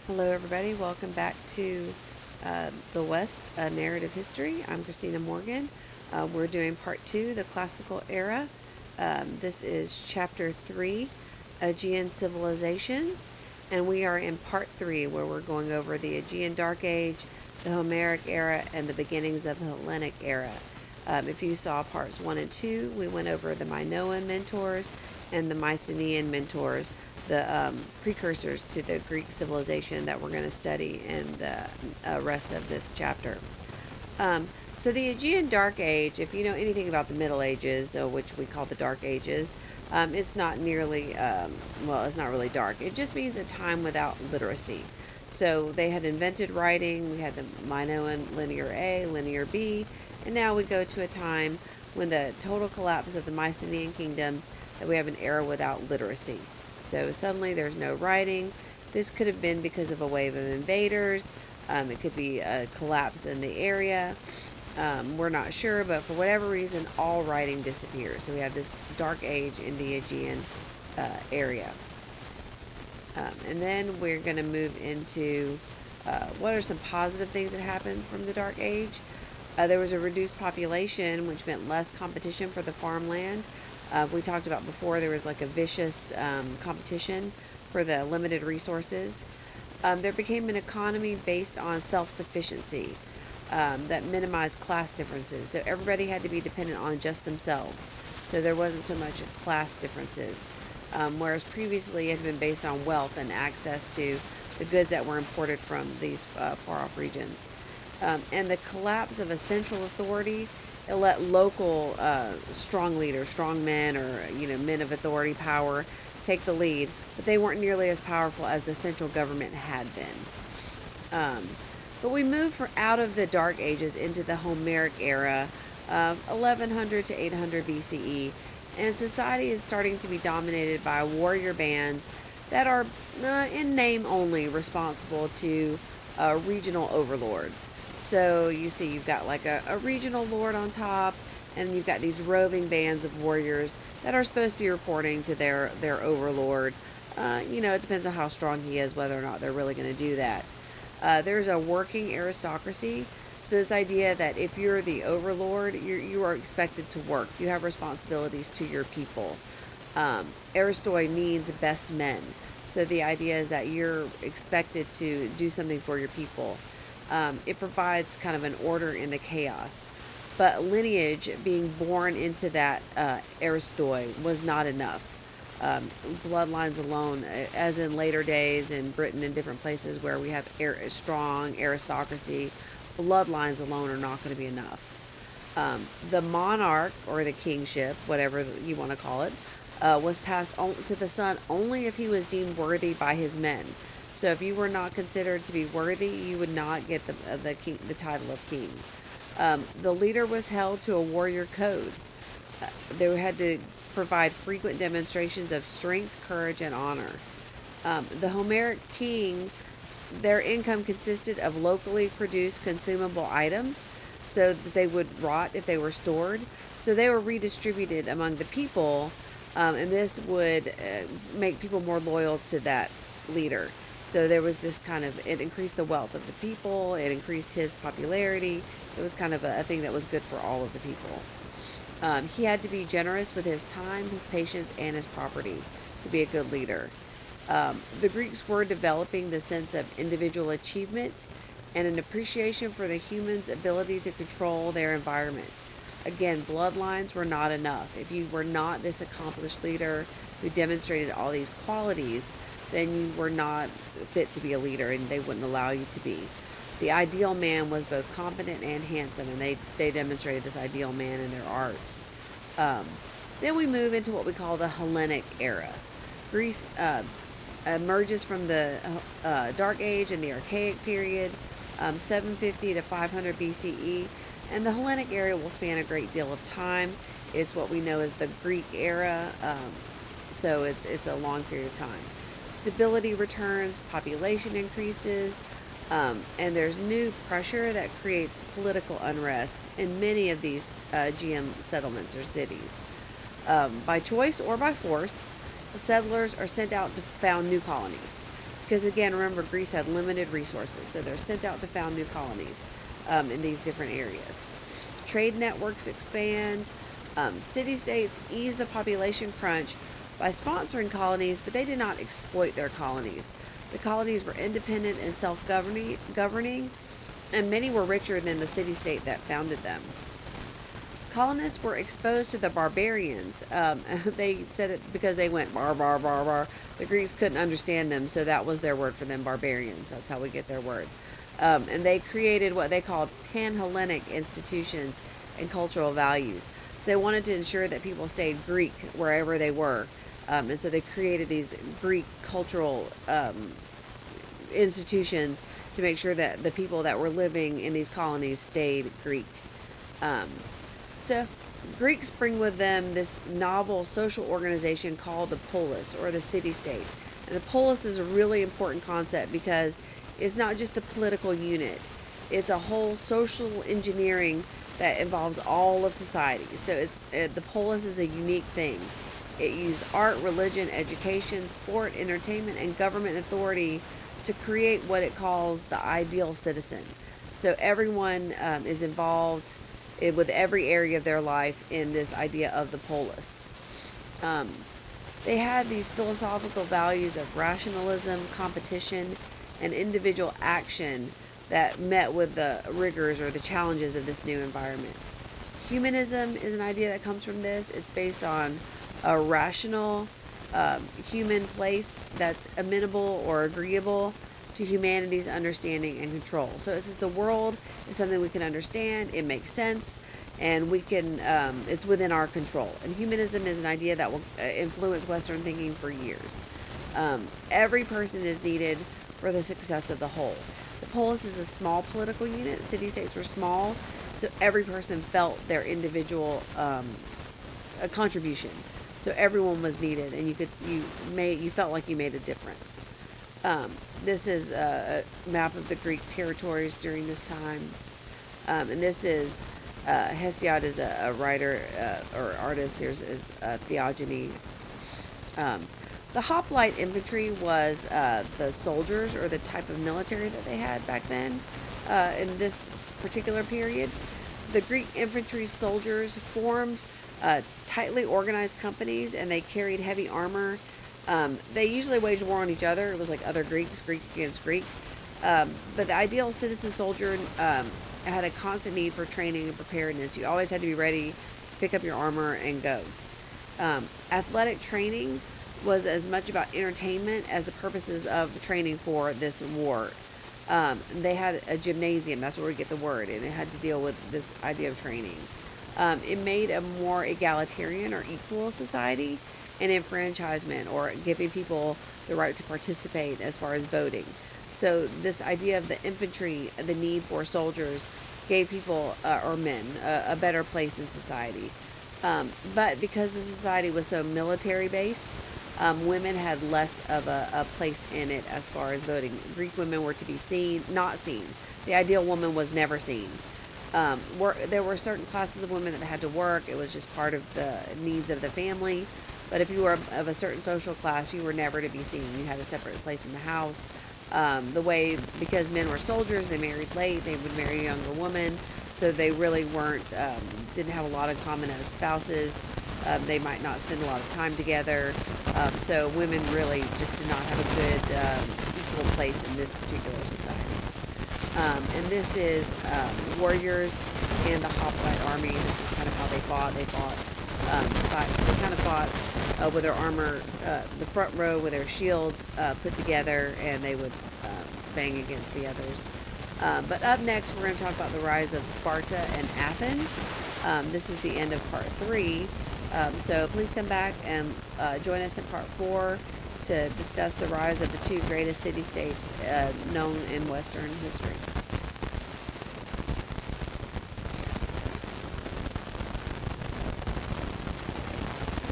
Hello, everybody. Welcome back to the West Narrative History. I'm Christina Morgan. We're doing part two, the Classical Era. This is chapter 3, Aegean Civilizations, and we are in part 3, where we're going over the Aegean Dark Age, the Homeric era, and the beginnings of the Hellenic era. If you saw parts 1 and 2, we went over the Minoan mentors and the Mycenaean mentors, the precursors to the Greek civilization that we're going to study in the rest of this chapter. So the Aegean Dark Age, if you know anything about the Middle Ages, which we call the Dark Ages, it's not nearly, it's not really dark. It just means a time without literacy. So they had invented writing. We had the Minoan Linear A, Linear B, and now we go to a time when the total collapse of the Mycenaean kingdoms, that we have an era without literacy. So suddenly there's no writing. This could have been because of a wave of invaders. It could be a collapse in the area. We're not sure, but for whatever reason, all writing disappears. So we have this dark age in the Aegean area. And then we're going to move into what are some positive things that happened from the dark age. There was a reduced population, which meant less competition for the farmland. We talked about before, there was like a vicious competition for the limited resources. There became an economy based on self-sufficiency that minimized class differences. So everybody had to be dependent on just themselves. So there wasn't so much class differences. Whereas previously it had been based on wealth and access to the goods that were imported from these far-off regions. And the collapse of a central authority, it let local strong leaders, strong men, or men of authority, power, take the lead, but they weren't nearly as powerful as the central government had been. But we move out of the Dark Ages into the Homeric era of 1100 to 800 BCE, and society is starting to be dominated by warrior bands that are, in name only, responsible to regional overlords. So you see, you've got like a regional lord on top, and you've got these roving bands of warriors that are supposed to be reporting to their overlord. It depends on how strong he is, whether or not they're really going to do that. There's a working aristocracy. So this idea that if you're the overlord, you are expected to work. You have responsibilities to your people. Aristoi means best men. So the idea is that you're expected to do something for your people. It provides kind of an order in the chaos. But lineage, being born into that aristoi, was not enough. Bloodlines alone, as in later days in Britain and different places where we have strong aristocracy, bloodlines alone are not going to be enough. The monarch, or the kingship, whatever you want to call it, was passed to the son only if he was deemed worthy by his men. So if you were not considered to be worthy, you would not get the title of king. The leader was held to a warrior code. They had to provide frequent demonstrations of strength, courage, and honor. The Homeric king, their income consisted of locally produced consumable items, so that they would rot if they were stored. So they were redistributed among the people, and this would make people more loyal to that leader. So there was this it increased the wealth of the people, it increased his popularity. It was kind of a thing that was good for all of the people. He had to be generous with his time, his patience, and his property to be a good leader. The Greeks were developing the sense of individual achievement and an appreciation for the human's ability to control their environment. Again, bloodlines were not enough. If you were not this accomplished leader who demonstrated all these qualities, then you were not fit to be a leader, and they wouldn't allow you to be. The ideal man was both competent and handsome, and they demonstrated this ideal man in their art. Then we move into what we call the Hellenic era. Greece emerges from the Dark Age and the Archaic period, 750 to 500 BCE, and the Hellenic era will span a great deal of time. It's what we know as the Greek era, so it's a long period of time. Stability returns, population increases, and there's new pressure that creates political unrest in many of these Aegean settlements or cities. By choice or by force, settlers are sent out to found new colonies. because again, remember, Greece had limited resources, so they're sent out to found new colonies in these different areas. Trade networks expand. City-states ease the population crunch by sponsoring colonies, but they did not exploit their colonies. The colonies were independent and self-governing, and many were richer than the city-state that founded them. Colonists were exposed to the barbarians. They said it because they went bar, bar, bar, bar. The Greeks couldn't understand them, so that was their word for them, barbarians. That's how we get their word. And they created what they called pan-Hellenic institutions and cultural values. So they wanted to ensure that people stayed Greek wherever they were. And so they created these Greek cultural institutions to make sure that the people that were living in these colonies stayed Greek. So Greeks bring with them this novel social organization called the polis, or the city-state. And the polis is a really important concept because it's not just a political unit. It's a whole social engineering that involves all of society. So the polis is a unique thing. It used art, religion, education, sport, entertainment, and government authority to create what it calls the ideal citizen. So everyone is involved with every area of their life in this idea of the polis. They had these philosophical values of rationalism, competition, and individual action that met with the rigors or the challenges of this new environment. Humanism is an idea that comes from this. It's based on a rational human place that's amenable or agreeable to humanity's understanding and control. So it says the world is something we can understand, it makes sense, and we can, it's within our control. And humanism is an idea that will influence Western thinking for years. Every person is needed for the success of the whole. The polis is a small political unit. City-states were small, so every person felt their individual contribution. So everyone was needed, and you felt like you made a difference. This is a map of the Greek territories during this time, and this is Hesiod is a writer or artist. Here's Theogony. The hoplite infantry was the soldiers, or the type of military that they had back then in this particular period. The Greek infantry soldiers formed tightly organized companies, and they carried heavy armor. They usually waged war on each other. It was like other Greeks, Greek against Greek. But the ideal citizen soldier had a constant need for training and preparedness. You always had to be ready to pick up your armor and go. Athletic training was as much about entertainment as the purposes of training for this war. They had a gymnasium, that's where we get the word, and it had to deal with this idea of training. It made a more egalitarian or equal society, and enfranchisement, or giving people the right to participate as far as voting. So this idea of the infantry, the need for soldiers, gave people, or men, a better place in society. But because the society was so military-based, women had less of a place in it as far as voting. Greek women were to be seen, not seen. The ideal woman was never seen. There were certain classes of women that had to work. It was just part of the needs of the family. But if you were of a certain social class, you were never to be seen. You had a separate place in the house. Because men were soldiers, they married late, they would marry a younger woman. So they really didn't have a lot in common as spouses. They might not spend a lot of time together. So women really just did not have a good equal place in this particular society. And this is warriors and the hoplite army. This is kind of how they fought. They kind of fought with their armor, the front row with their shields put together, and they would bang against the others. But up next, we're going to talk about the rise of Sparta and Athens. This is the end of part 3. So please come back and join us in part 4 to discuss the rise of the two greatest city-states known in Western history.